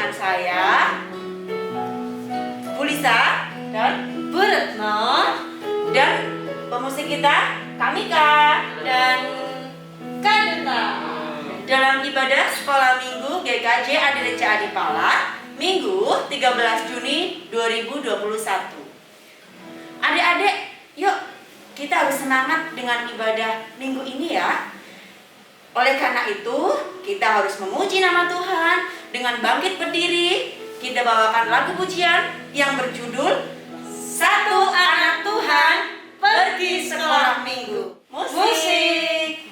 dengan saya, Bu Lisa dan Bu Retno, dan pemusik kita Kamika dan Kadeta. Dalam ibadah sekolah minggu GKJ Adireca Adipala, Minggu 13 Juni 2021. Adik-adik, yuk kita harus semangat dengan ibadah minggu ini ya. Oleh karena itu, kita harus memuji nama Tuhan dengan bangkit berdiri. Kita bawakan lagu pujian yang berjudul Satu Anak Tuhan Pergi Sekolah Minggu. Musik.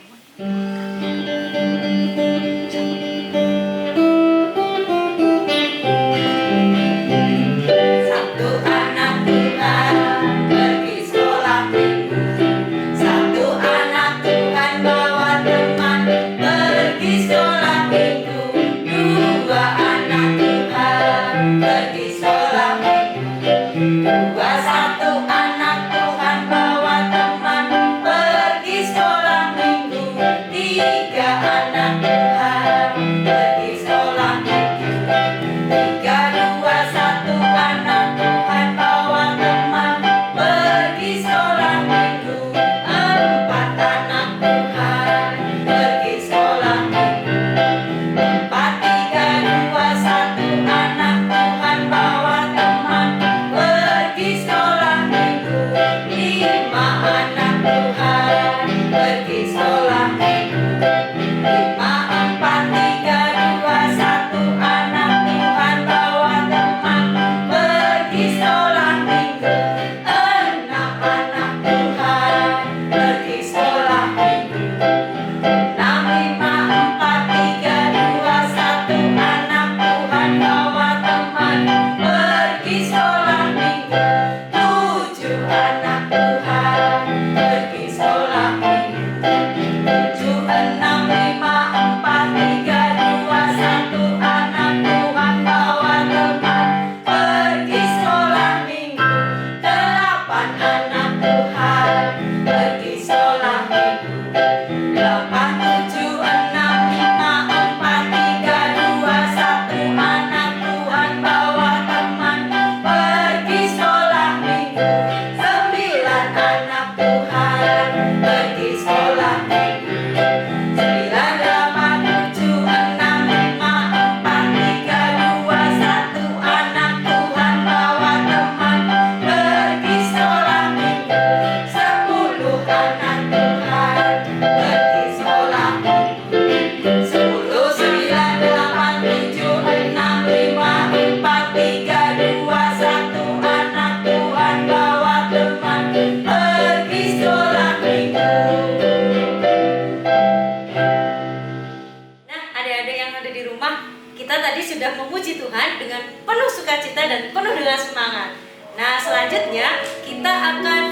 Memuji Tuhan dengan penuh sukacita dan penuh dengan semangat. Nah, selanjutnya kita akan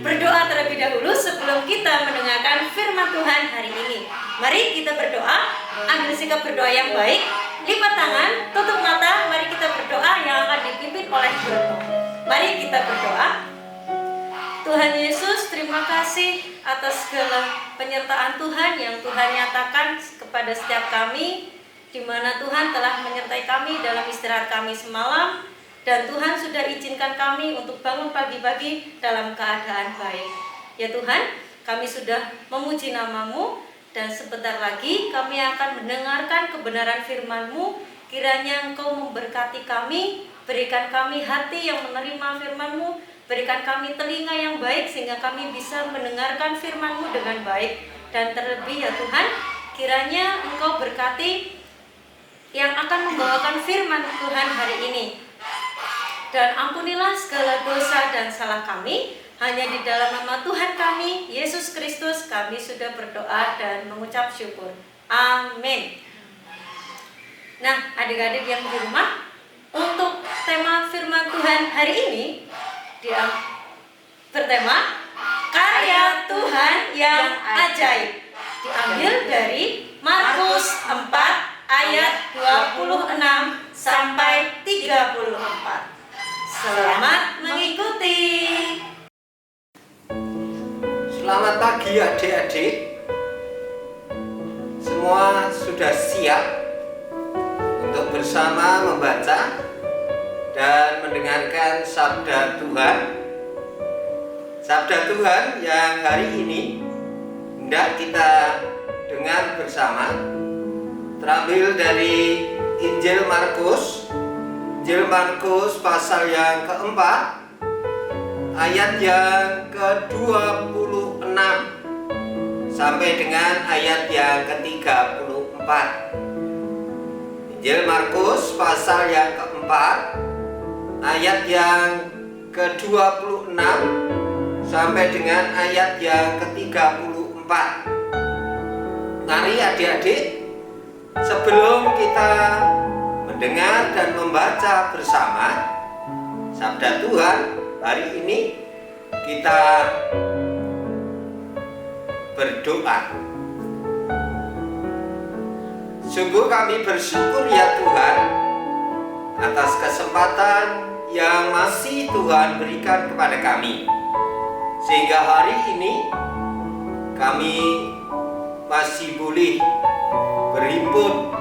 berdoa terlebih dahulu sebelum kita mendengarkan firman Tuhan hari ini. Mari kita berdoa, ambil sikap berdoa yang baik, lipat tangan, tutup mata, mari kita berdoa yang akan dipimpin oleh Bruno. Mari kita berdoa. Tuhan Yesus, terima kasih atas segala penyertaan Tuhan yang Tuhan nyatakan kepada setiap kami, di mana Tuhan telah menyertai kami dalam istirahat kami semalam, dan Tuhan sudah izinkan kami untuk bangun pagi-pagi dalam keadaan baik. Ya Tuhan, kami sudah memuji nama-Mu, dan sebentar lagi kami akan mendengarkan kebenaran firman-Mu. Kiranya Engkau memberkati kami, berikan kami hati yang menerima firman-Mu, berikan kami telinga yang baik sehingga kami bisa mendengarkan firman-Mu dengan baik. Dan terlebih ya Tuhan, kiranya Engkau berkati yang akan membawakan firman Tuhan hari ini. Dan ampunilah segala dosa dan salah kami. Hanya di dalam nama Tuhan kami, Yesus Kristus, kami sudah berdoa dan mengucap syukur. Amin. Nah, adik-adik yang di rumah, untuk tema firman Tuhan hari ini bertema Karya Tuhan yang Ajaib. Diambil dari Markus 4 ayat 26 sampai 34. Selamat mengikuti. Selamat pagi adik-adik. Semua sudah siap untuk bersama membaca dan mendengarkan sabda Tuhan. Sabda Tuhan yang hari ini hendak kita dengar bersama terambil dari Injil Markus pasal yang keempat, ayat yang ke-26 sampai dengan ayat yang ke-34. Injil Markus pasal yang keempat, ayat yang ke-26 sampai dengan ayat yang ke-34. Mari adik-adik, sebelum kita mendengar dan membaca bersama sabda Tuhan hari ini, kita berdoa. Sungguh kami bersyukur ya Tuhan atas kesempatan yang masih Tuhan berikan kepada kami, sehingga hari ini kami masih boleh berhimpun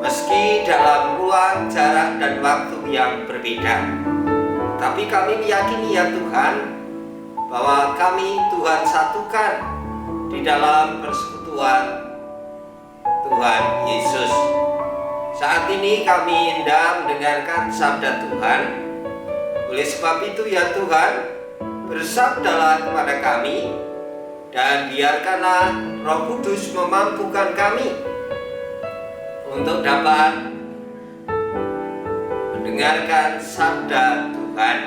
meski dalam ruang, jarak, dan waktu yang berbeda. Tapi kami meyakini ya Tuhan bahwa kami Tuhan satukan di dalam persekutuan Tuhan Yesus. Saat ini kami hendak mendengarkan sabda Tuhan. Oleh sebab itu ya Tuhan, bersabdalah kepada kami dan biarkanlah Roh Kudus memampukan kami untuk dapat mendengarkan sabda Tuhan.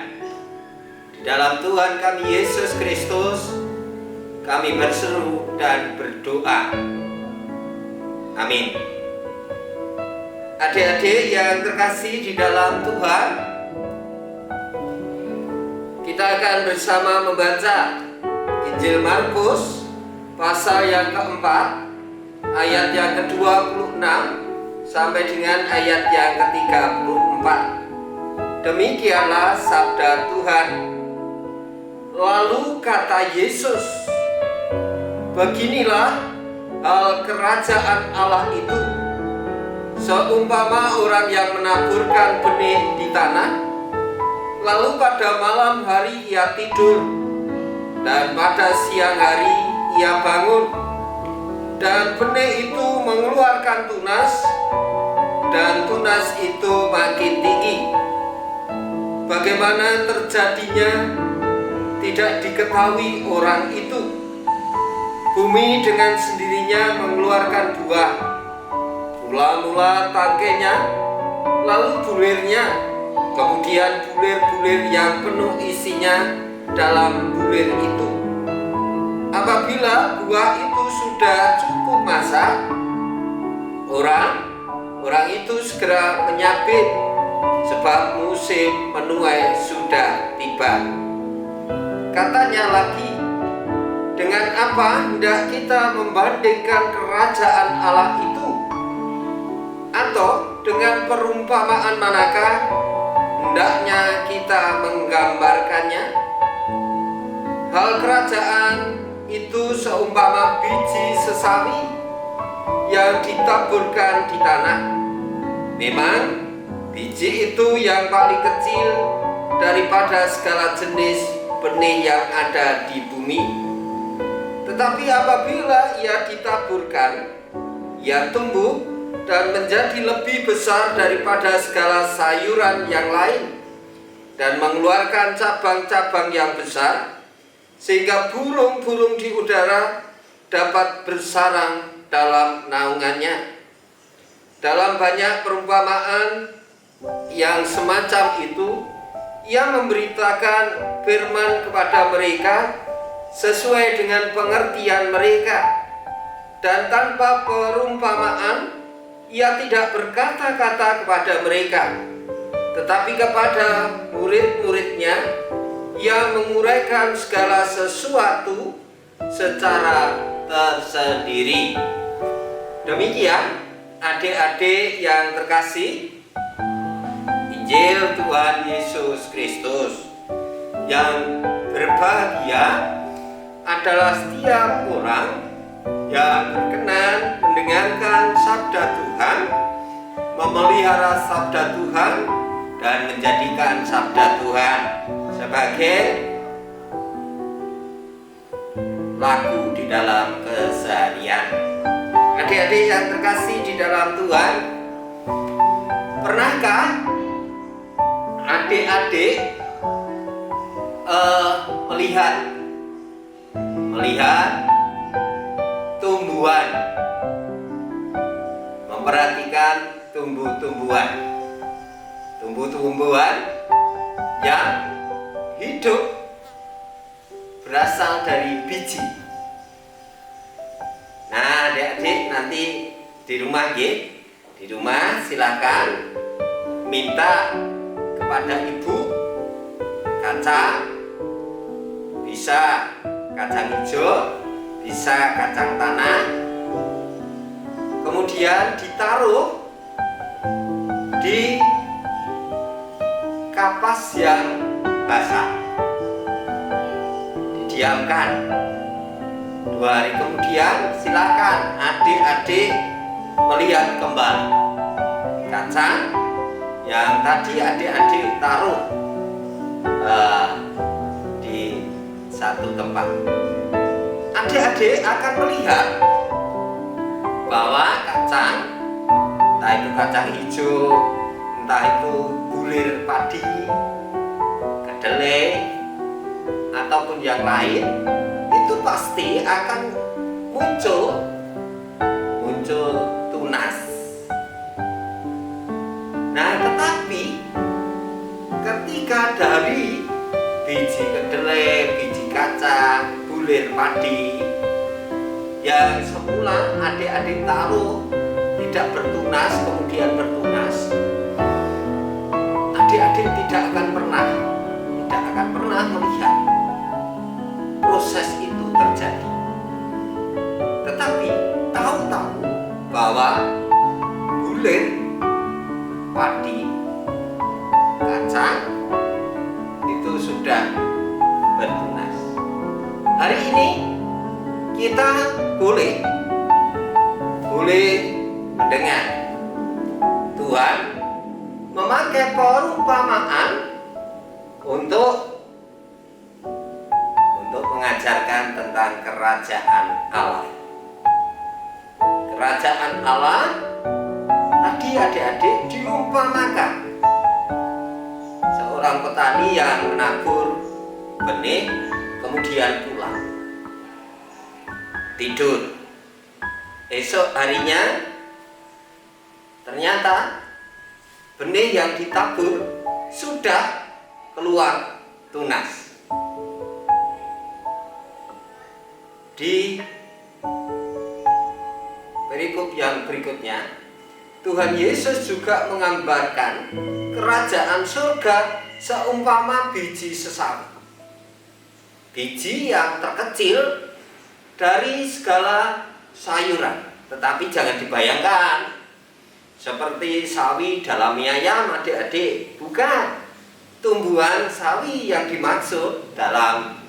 Di dalam Tuhan kami Yesus Kristus kami berseru dan berdoa. Amin. Adik-adik yang terkasih di dalam Tuhan, kita akan bersama membaca Injil Markus pasal yang keempat, ayat yang ke-26 sampai dengan ayat yang ke-34. Demikianlah sabda Tuhan. Lalu kata Yesus, beginilah hal kerajaan Allah itu seumpama orang yang menaburkan benih di tanah, lalu pada malam hari ia tidur, dan pada siang hari ia bangun, dan benih itu mengeluarkan tunas, dan tunas itu makin tinggi. Bagaimana terjadinya tidak diketahui orang itu. Bumi dengan sendirinya mengeluarkan buah, mula-mula tangkainya, lalu bulirnya, kemudian bulir-bulir yang penuh isinya dalam bulir itu. Apabila buah itu sudah cukup masak, orang itu segera menyabit, sebab musim menuai sudah tiba. Katanya lagi, dengan apa hendak kita membandingkan kerajaan Allah itu? Atau dengan perumpamaan manakah hendaknya kita menggambarkannya? Hal kerajaan itu seumpama biji sesawi yang ditaburkan di tanah. Memang biji itu yang paling kecil daripada segala jenis benih yang ada di bumi. Tetapi apabila ia ditaburkan, ia tumbuh dan menjadi lebih besar daripada segala sayuran yang lain, dan mengeluarkan cabang-cabang yang besar, sehingga burung-burung di udara dapat bersarang dalam naungannya. Dalam banyak perumpamaan yang semacam itu, ia memberitakan firman kepada mereka sesuai dengan pengertian mereka, dan tanpa perumpamaan ia tidak berkata-kata kepada mereka, tetapi kepada murid-muridnya ia menguraikan segala sesuatu secara tersendiri. Demikian adik-adik yang terkasih, Injil Tuhan Yesus Kristus. Yang berbahagia adalah setiap orang yang berkenan mendengarkan sabda Tuhan memelihara sabda Tuhan dan menjadikan sabda Tuhan sebagai laku di dalam keseharian. Adik-adik yang terkasih di dalam Tuhan, pernahkah adik-adik melihat tumbuhan, memperhatikan tumbuh-tumbuhan yang hidup berasal dari biji? Nah, adik-adik nanti di rumah silakan minta kepada ibu kacang, bisa kacang hijau, bisa kacang tanah, kemudian ditaruh di kapas yang basah, didiamkan. 2 hari kemudian silakan adik-adik melihat kembali kacang yang tadi adik-adik taruh di satu tempat. Adik-adik akan melihat bahwa kacang, entah itu kacang hijau, entah itu bulir padi, kedelai, ataupun yang lain, itu pasti akan muncul tunas. Nah, tetapi ketika dari biji kedelai, biji kacang, bulir padi yang semula adik-adik taruh tidak bertunas, kemudian bertunas, adik-adik tidak akan pernah melihat proses itu terjadi. Tetapi tahu-tahu bahwa bulir padi, kacang itu sudah bertunas. Hari ini kita boleh mendengar Tuhan memakai perumpamaan untuk mengajarkan tentang kerajaan Allah. Kerajaan Allah tadi adik-adik diumpamakan seorang petani yang menabur benih kemudian pulang tidur. Esok harinya ternyata benih yang ditabur sudah keluar tunas. Di perikop yang berikutnya, Tuhan Yesus juga menggambarkan kerajaan surga seumpama biji sesawi. Biji yang terkecil dari segala sayuran. Tetapi jangan dibayangkan seperti sawi dalam mie ayam, adik-adik. Bukan. Tumbuhan sawi yang dimaksud dalam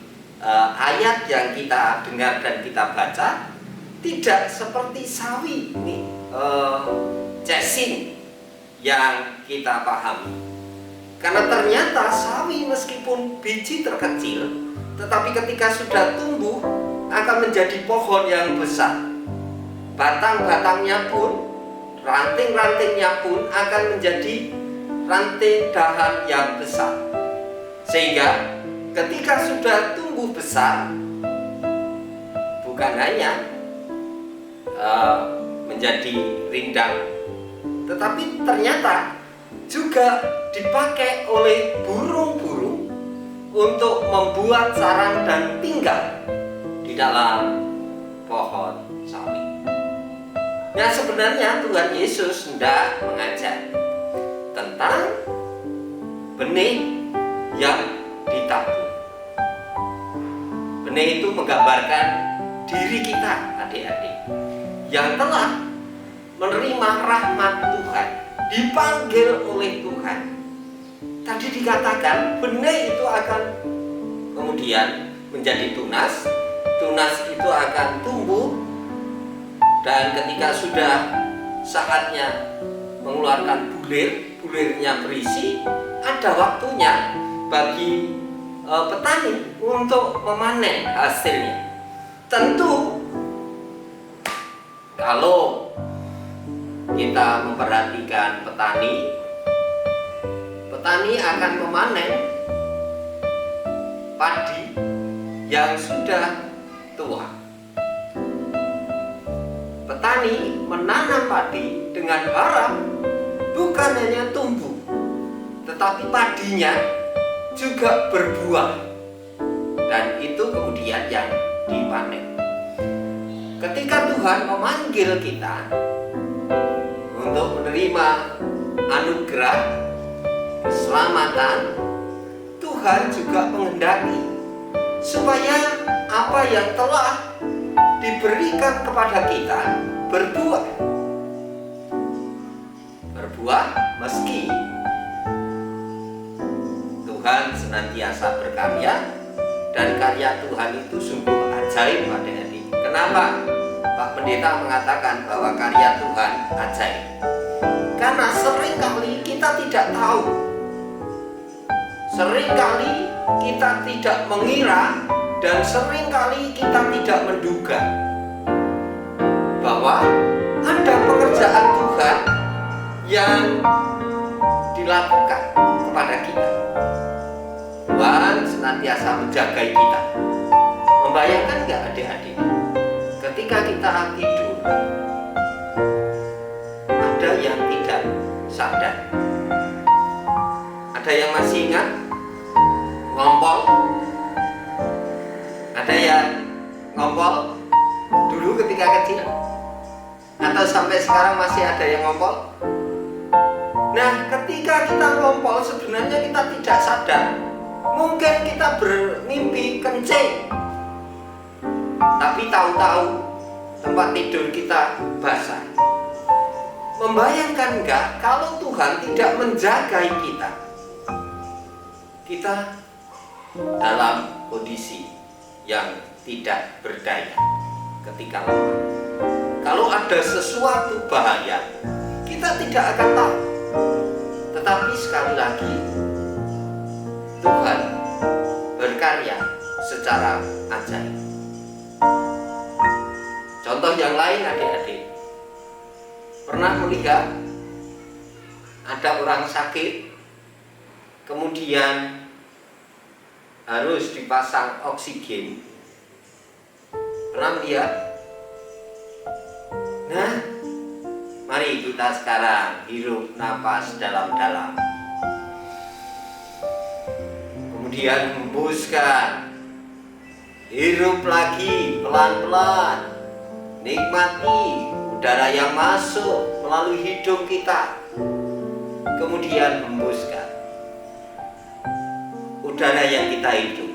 ayat yang kita dengar dan kita baca tidak seperti sawi ini cesin yang kita pahami. Karena ternyata sawi meskipun biji terkecil, tetapi ketika sudah tumbuh akan menjadi pohon yang besar. Batang-batangnya pun, ranting-rantingnya pun akan menjadi ranting dahan yang besar. Sehingga ketika sudah tumbuh besar, bukan hanya menjadi rindang, tetapi ternyata juga dipakai oleh burung-burung untuk membuat sarang dan tinggal di dalam pohon sawi. Nah, sebenarnya Tuhan Yesus hendak mengajar tentang benih yang ditabur. Benih itu menggambarkan diri kita, adik-adik, yang telah menerima rahmat Tuhan, dipanggil oleh Tuhan. Tadi dikatakan benih itu akan kemudian menjadi tunas. Tunas itu akan tumbuh, dan ketika sudah saatnya mengeluarkan bulirnya berisi, ada waktunya bagi petani untuk memanen hasilnya. Tentu kalau kita memperhatikan petani akan memanen padi yang sudah tua. Petani menanam padi dengan harap bukan hanya tumbuh, tetapi padinya juga berbuah, dan itu kemudian yang dipanen. Ketika Tuhan memanggil kita untuk menerima anugerah keselamatan, Tuhan juga menghendaki supaya apa yang telah diberikan kepada kita berbuah meski Tuhan senantiasa berkarya, dan karya Tuhan itu sungguh ajaib adik-adik. Kenapa Pak Pendeta mengatakan bahwa karya Tuhan ajaib? Karena seringkali kita tidak tahu, seringkali kita tidak mengira, dan seringkali kita tidak menduga bahwa ada pekerjaan Tuhan yang dilakukan kepada kita. Tuhan senantiasa menjaga kita. Membayangkan nggak adik-adik, ketika kita tidur, ada yang tidak sadar, ada yang masih ingat ngompol, ada yang ngompol dulu ketika kecil, atau sampai sekarang masih ada yang ngompol. Nah, ketika kita ngompol sebenarnya kita tidak sadar. Mungkin kita bermimpi kencing, tapi tahu-tahu tempat tidur kita basah. Membayangkan enggak kalau Tuhan tidak menjaga kita dalam kondisi yang tidak berdaya ketika lemah. Kalau ada sesuatu bahaya, kita tidak akan tahu. Tetapi sekali lagi, Tuhan berkarya secara ajaib. Contoh yang lain adik-adik, pernah melihat ada orang sakit kemudian harus dipasang oksigen? Pernah melihat? Nah, mari kita sekarang hirup napas dalam-dalam, kemudian hembuskan, hirup lagi pelan-pelan, nikmati udara yang masuk melalui hidung kita, kemudian hembuskan. Udara yang kita hidup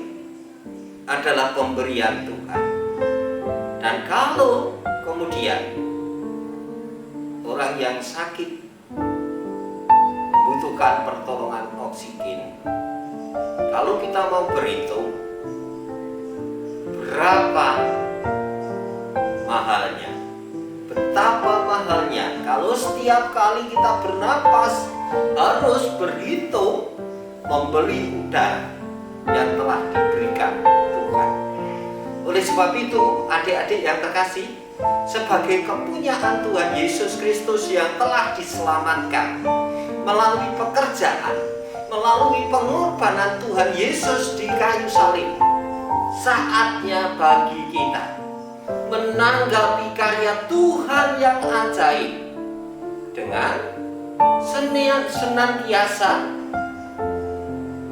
adalah pemberian Tuhan, dan kalau kemudian orang yang sakit membutuhkan pertolongan oksigen, kalau kita mau berhitung berapa mahalnya, betapa mahalnya kalau setiap kali kita bernapas harus berhitung membeli udara yang telah diberikan Tuhan. Oleh sebab itu, adik-adik yang terkasih, sebagai kepunyaan Tuhan Yesus Kristus yang telah diselamatkan melalui pekerjaan, melalui pengorbanan Tuhan Yesus di kayu salib, saatnya bagi kita menanggapi karya Tuhan yang ajaib dengan senantiasa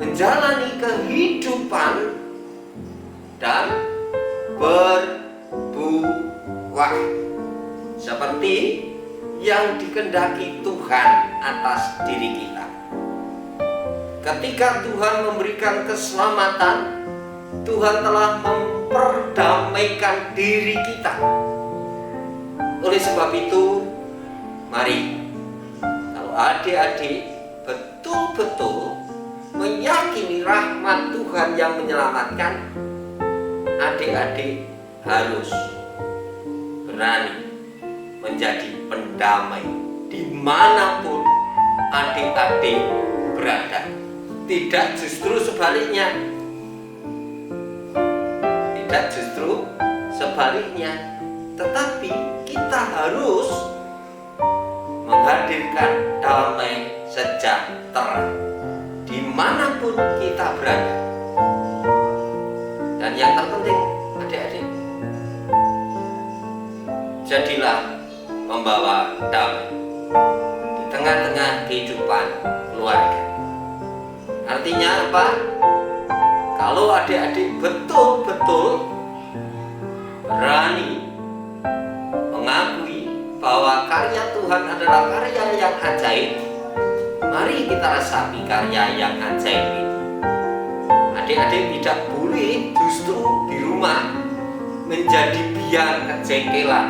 menjalani kehidupan dan berbuah seperti yang dikehendaki Tuhan atas diri kita. Ketika Tuhan memberikan keselamatan, Tuhan telah memperdamaikan diri kita. Oleh sebab itu, mari, kalau adik-adik betul-betul meyakini rahmat Tuhan yang menyelamatkan, adik-adik harus berani menjadi pendamai dimanapun adik-adik berada. Tidak justru sebaliknya. Tidak justru sebaliknya. Tetapi kita harus menghadirkan damai sejahtera dimanapun kita berada. Dan yang terpenting, adik-adik, jadilah membawa damai di tengah-tengah kehidupan keluarga. Artinya apa? Kalau adik-adik betul-betul berani mengakui bahwa karya Tuhan adalah karya yang ajaib, mari kita resapi karya yang ajaib itu. Adik-adik tidak boleh justru di rumah menjadi biang kejengkelan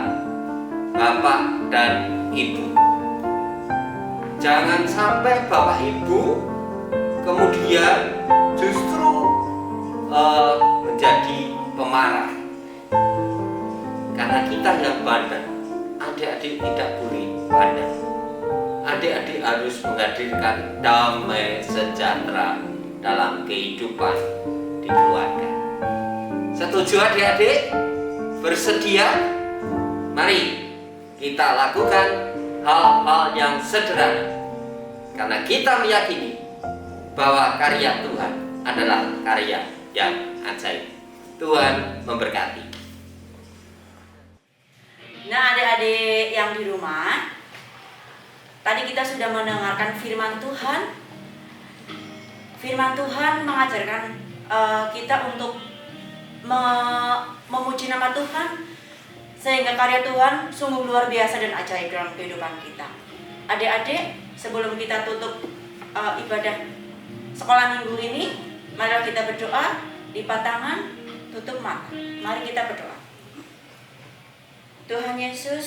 bapak dan ibu. Jangan sampai bapak ibu kemudian justru menjadi pemarah karena kita yang bandel. Adik-adik tidak boleh bandel. Adik-adik harus menghadirkan damai sejahtera dalam kehidupan di keluarga. Setuju adik-adik? Bersedia? Mari kita lakukan hal-hal yang sederhana, karena kita meyakini bahwa karya Tuhan adalah karya yang ajaib. Tuhan memberkati. Nah, adik-adik yang di rumah, tadi kita sudah mendengarkan firman Tuhan. Firman Tuhan mengajarkan kita untuk memuji nama Tuhan, sehingga karya Tuhan sungguh luar biasa dan ajaib dalam kehidupan kita. Adik-adik, sebelum kita tutup ibadah sekolah minggu ini, mari kita berdoa. Lipat tangan, tutup mata. Mari kita berdoa. Tuhan Yesus,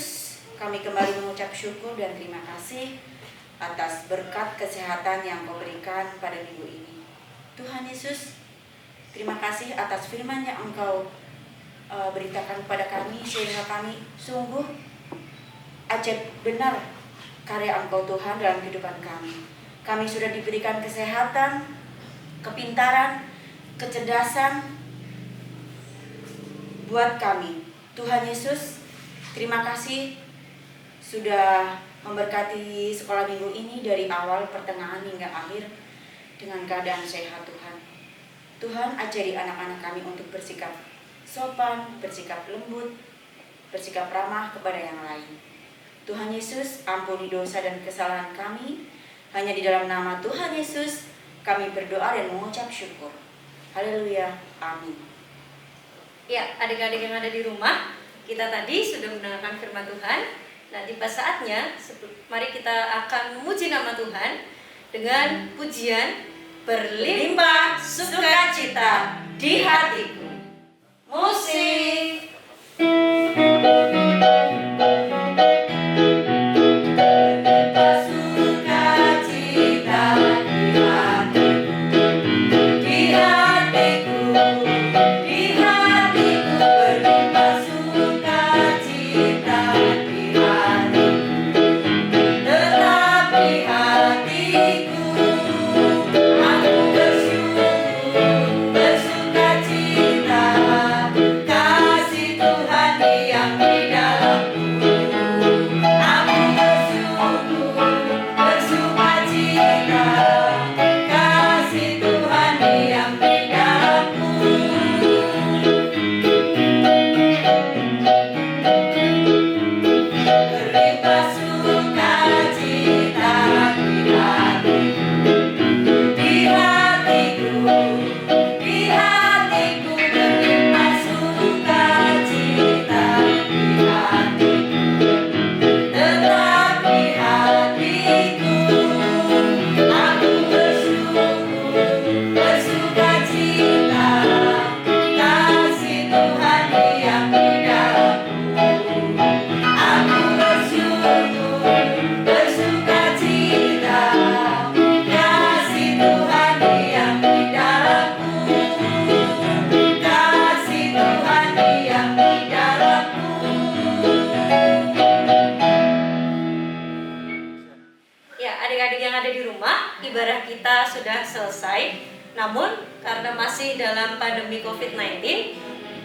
kami kembali mengucap syukur dan terima kasih atas berkat kesehatan yang Kau berikan pada minggu ini. Tuhan Yesus, terima kasih atas firman yang Engkau beritakan kepada kami, sehingga kami sungguh ajaib benar karya Engkau Tuhan dalam kehidupan kami. Kami sudah diberikan kesehatan, kepintaran, kecerdasan buat kami. Tuhan Yesus, terima kasih sudah memberkati sekolah minggu ini dari awal, pertengahan hingga akhir dengan keadaan sehat Tuhan. Tuhan, ajari anak-anak kami untuk bersikap sopan, bersikap lembut, bersikap ramah kepada yang lain. Tuhan Yesus, ampuni dosa dan kesalahan kami. Hanya di dalam nama Tuhan Yesus kami berdoa dan mengucap syukur. Haleluya, amin. Ya, adik-adik yang ada di rumah, kita tadi sudah mendengarkan firman Tuhan. Nah, tiba saatnya mari kita akan memuji nama Tuhan dengan pujian berlimpah sukacita di hatiku. Musik. Kasih adik-adik yang ada di rumah, ibadah kita sudah selesai. Namun karena masih dalam pandemi COVID-19,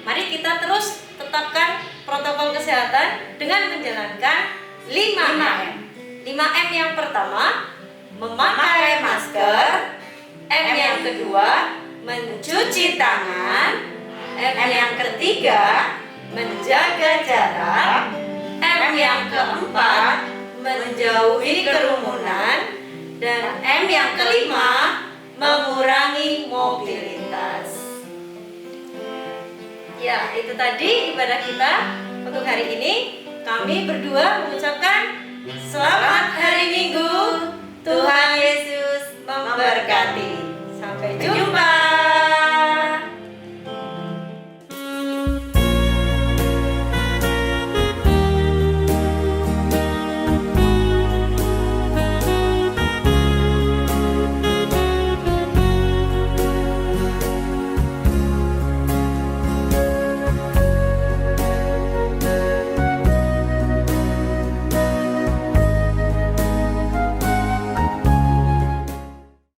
mari kita terus tetapkan protokol kesehatan dengan menjalankan 5M. 5M yang pertama, memakai masker. M yang kedua, mencuci tangan. M yang ketiga, menjaga jarak. M yang keempat, menjauhi kerumunan. Dan M yang kelima, mengurangi mobilitas. Ya, itu tadi ibadah kita untuk hari ini. Kami berdua mengucapkan selamat hari Minggu. Tuhan Yesus memberkati. Sampai jumpa.